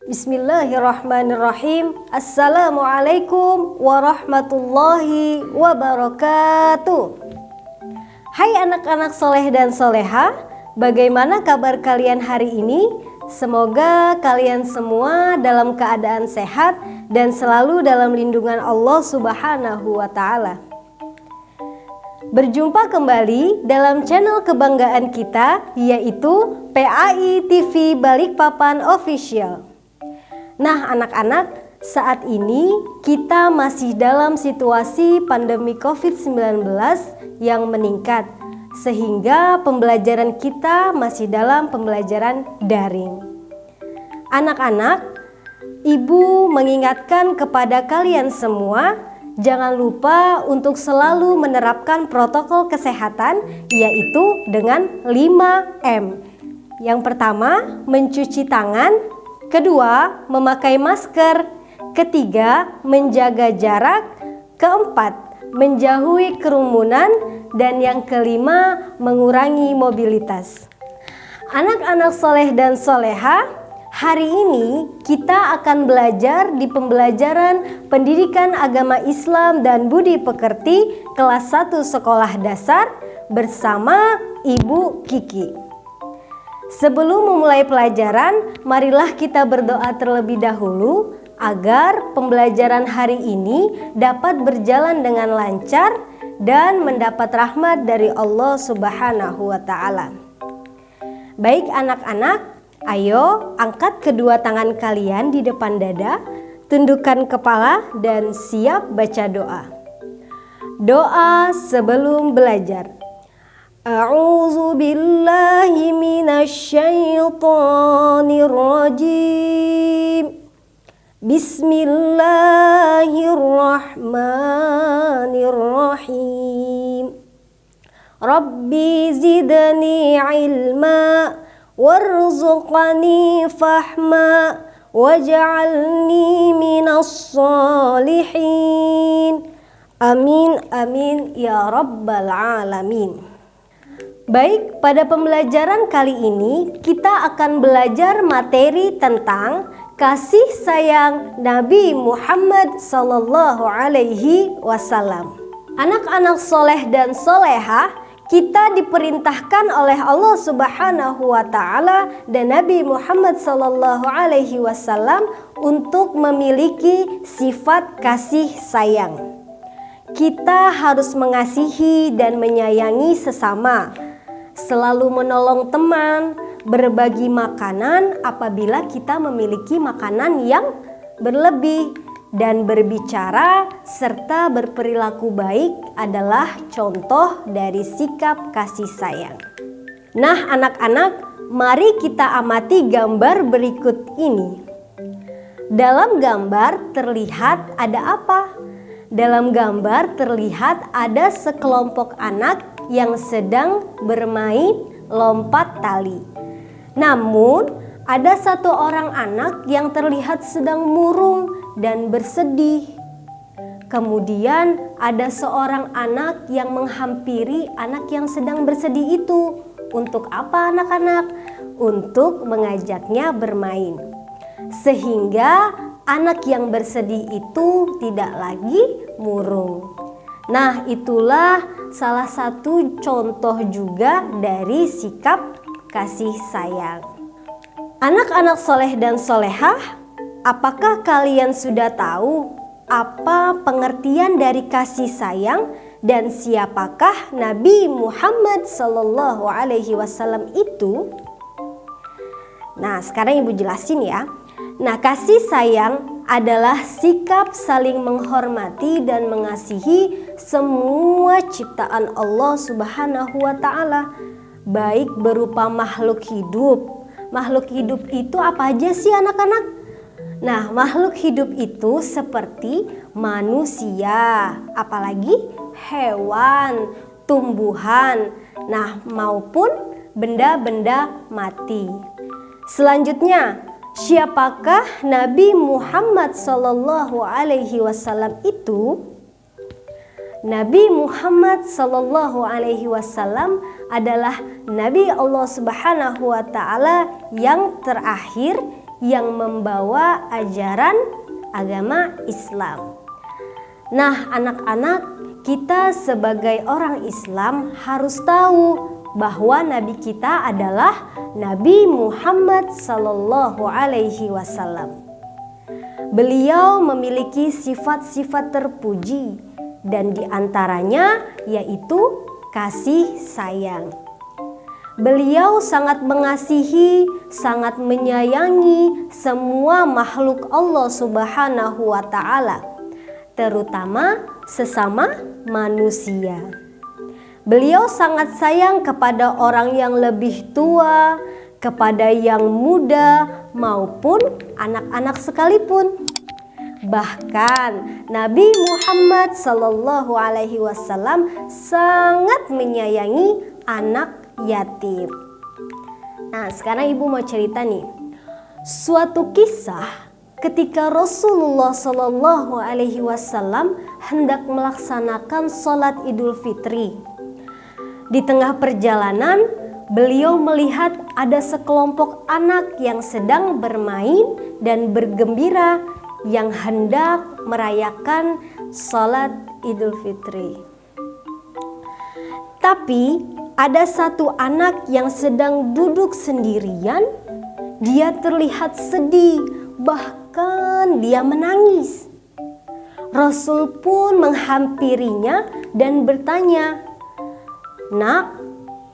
Bismillahirrahmanirrahim. Assalamualaikum warahmatullahi wabarakatuh. Hai anak-anak soleh dan soleha, bagaimana kabar kalian hari ini? Semoga kalian semua dalam keadaan sehat dan selalu dalam lindungan Allah Subhanahu wa Ta'ala. Berjumpa kembali dalam channel kebanggaan kita, yaitu PAI TV Balikpapan Official. Nah anak-anak, saat ini kita masih dalam situasi pandemi COVID-19 yang meningkat, sehingga pembelajaran kita masih dalam pembelajaran daring. Anak-anak, Ibu mengingatkan kepada kalian semua, jangan lupa untuk selalu menerapkan protokol kesehatan, yaitu dengan 5M. Yang pertama, mencuci tangan. Kedua, memakai masker. Ketiga, menjaga jarak. Keempat, menjauhi kerumunan. Dan yang kelima, mengurangi mobilitas. Anak-anak soleh dan soleha, hari ini kita akan belajar di pembelajaran Pendidikan Agama Islam dan Budi Pekerti kelas 1 sekolah dasar bersama Ibu Kiki. Sebelum memulai pelajaran, marilah kita berdoa terlebih dahulu agar pembelajaran hari ini dapat berjalan dengan lancar dan mendapat rahmat dari Allah Subhanahu wa Ta'ala. Baik anak-anak, ayo angkat kedua tangan kalian di depan dada, tundukkan kepala dan siap baca doa. Doa sebelum belajar. A'udzu billahi minasyaitonir rajim. Bismillahirrahmanirrahim. Rabbi zidni ilma warzuqni fahma waj'alni minas shalihin. Amin amin ya rabbal alamin. Baik, pada pembelajaran kali ini kita akan belajar materi tentang kasih sayang Nabi Muhammad sallallahu alaihi wasallam. Anak-anak soleh dan soleha, kita diperintahkan oleh Allah Subhanahu wa Ta'ala dan Nabi Muhammad sallallahu alaihi wasallam untuk memiliki sifat kasih sayang. Kita harus mengasihi dan menyayangi sesama, selalu menolong teman, berbagi makanan apabila kita memiliki makanan yang berlebih, dan berbicara serta berperilaku baik adalah contoh dari sikap kasih sayang. Nah anak-anak, mari kita amati gambar berikut ini. Dalam gambar terlihat ada apa? Dalam gambar terlihat ada sekelompok anak yang sedang bermain lompat tali. Namun ada satu orang anak yang terlihat sedang murung dan bersedih. Kemudian ada seorang anak yang menghampiri anak yang sedang bersedih itu. Untuk apa anak-anak? Untuk mengajaknya bermain. Sehingga anak yang bersedih itu tidak lagi murung. Nah, itulah salah satu contoh juga dari sikap kasih sayang. Anak-anak soleh dan solehah, apakah kalian sudah tahu apa pengertian dari kasih sayang dan siapakah Nabi Muhammad sallallahu alaihi wasallam itu? Nah, sekarang Ibu jelasin ya. Nah, kasih sayang adalah sikap saling menghormati dan mengasihi semua ciptaan Allah Subhanahu wa Ta'ala, baik berupa makhluk hidup. Makhluk hidup itu apa aja sih anak-anak? Nah, makhluk hidup itu seperti manusia, apalagi hewan, tumbuhan, nah maupun benda-benda mati. Selanjutnya, siapakah Nabi Muhammad sallallahu alaihi wasallam itu? Nabi Muhammad sallallahu alaihi wasallam adalah Nabi Allah Subhanahu wa Ta'ala yang terakhir yang membawa ajaran agama Islam. Nah, anak-anak, kita sebagai orang Islam harus tahu bahwa nabi kita adalah Nabi Muhammad sallallahu alaihi wasallam. Beliau memiliki sifat-sifat terpuji dan diantaranya yaitu kasih sayang. Beliau sangat mengasihi, sangat menyayangi semua makhluk Allah Subhanahu wa Ta'ala, terutama sesama manusia. Beliau sangat sayang kepada orang yang lebih tua, kepada yang muda, maupun anak-anak sekalipun. Bahkan Nabi Muhammad Sallallahu Alaihi Wasallam sangat menyayangi anak yatim. Nah, sekarang ibu mau cerita nih. Suatu kisah ketika Rasulullah Sallallahu Alaihi Wasallam hendak melaksanakan sholat Idul Fitri. Di tengah perjalanan, beliau melihat ada sekelompok anak yang sedang bermain dan bergembira yang hendak merayakan sholat Idul Fitri. Tapi ada satu anak yang sedang duduk sendirian. Dia terlihat sedih, bahkan dia menangis. Rasul pun menghampirinya dan bertanya, "Nak,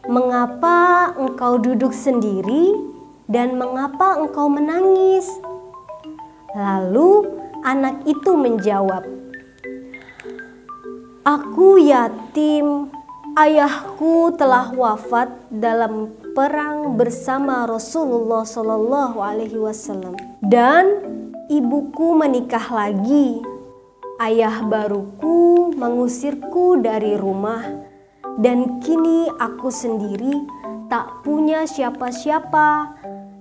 mengapa engkau duduk sendiri dan mengapa engkau menangis?" Lalu anak itu menjawab, "Aku yatim. Ayahku telah wafat dalam perang bersama Rasulullah Shallallahu Alaihi Wasallam dan ibuku menikah lagi. Ayah baruku mengusirku dari rumah dan kini aku sendiri tak punya siapa-siapa,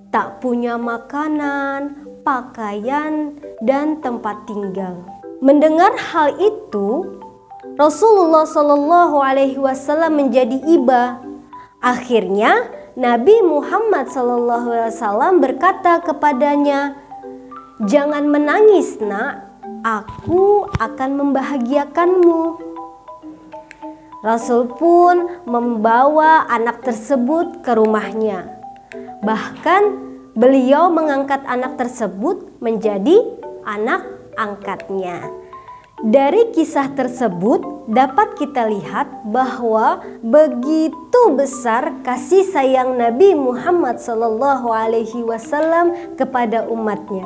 tak punya makanan, pakaian, dan tempat tinggal." Mendengar hal itu, Rasulullah Shallallahu Alaihi Wasallam menjadi iba. Akhirnya Nabi Muhammad Shallallahu Alaihi Wasallam berkata kepadanya, "Jangan menangis, nak. Aku akan membahagiakanmu." Rasul pun membawa anak tersebut ke rumahnya. Bahkan beliau mengangkat anak tersebut menjadi anak angkatnya. Dari kisah tersebut dapat kita lihat bahwa begitu besar kasih sayang Nabi Muhammad Sallallahu Alaihi Wasallam kepada umatnya.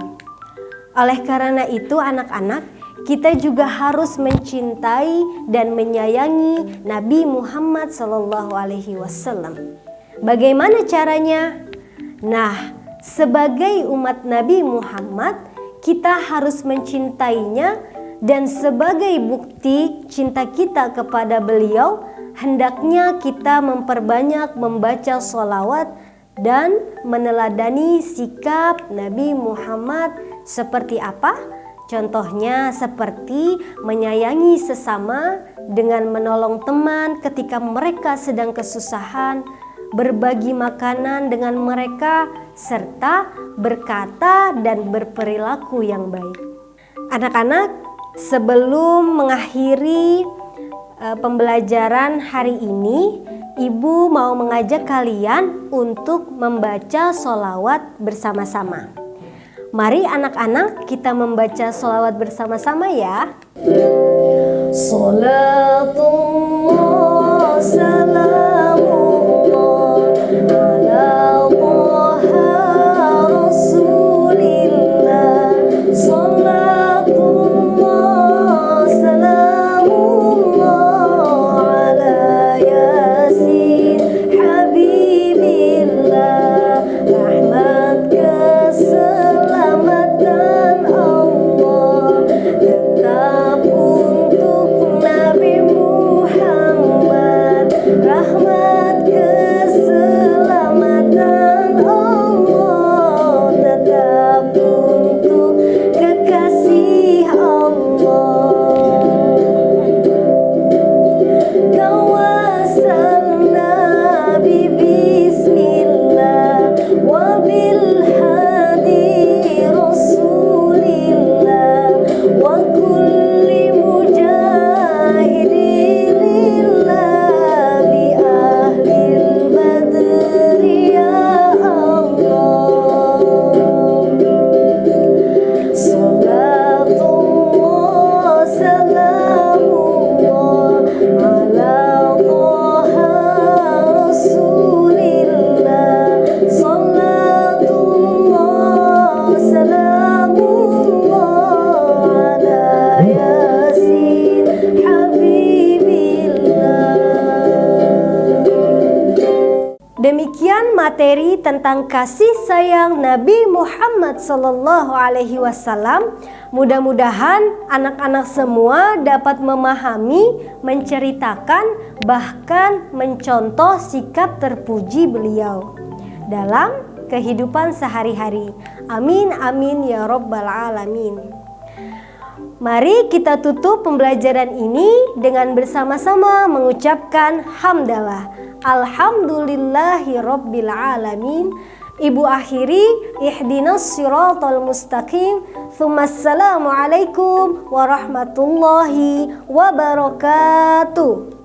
Oleh karena itu anak-anak, kita juga harus mencintai dan menyayangi Nabi Muhammad Sallallahu Alaihi Wasallam. Bagaimana caranya? Nah, sebagai umat Nabi Muhammad, kita harus mencintainya. Dan sebagai bukti cinta kita kepada beliau, hendaknya kita memperbanyak membaca sholawat dan meneladani sikap Nabi Muhammad seperti apa? Contohnya seperti menyayangi sesama dengan menolong teman ketika mereka sedang kesusahan, berbagi makanan dengan mereka, serta berkata dan berperilaku yang baik. Anak-anak, sebelum mengakhiri pembelajaran hari ini, Ibu mau mengajak kalian untuk membaca sholawat bersama-sama. Mari anak-anak kita membaca sholawat bersama-sama ya. Salatullah salamullah ala Taha Rasulillah. Salatullah salamullah ala Yasin Habibillah. Rahmat keselamatan Allah tetap untuk Nabi Muhammad materi tentang kasih sayang Nabi Muhammad SAW. Mudah-mudahan anak-anak semua dapat memahami, menceritakan, bahkan mencontoh sikap terpuji beliau dalam kehidupan sehari-hari. Amin amin ya rabbal alamin. Mari kita tutup pembelajaran ini dengan bersama-sama mengucapkan hamdalah. Alhamdulillahi rabbil alamin. Ibu akhiri, ihdinas siratal mustaqim. Assalamualaikum warahmatullahi wabarakatuh.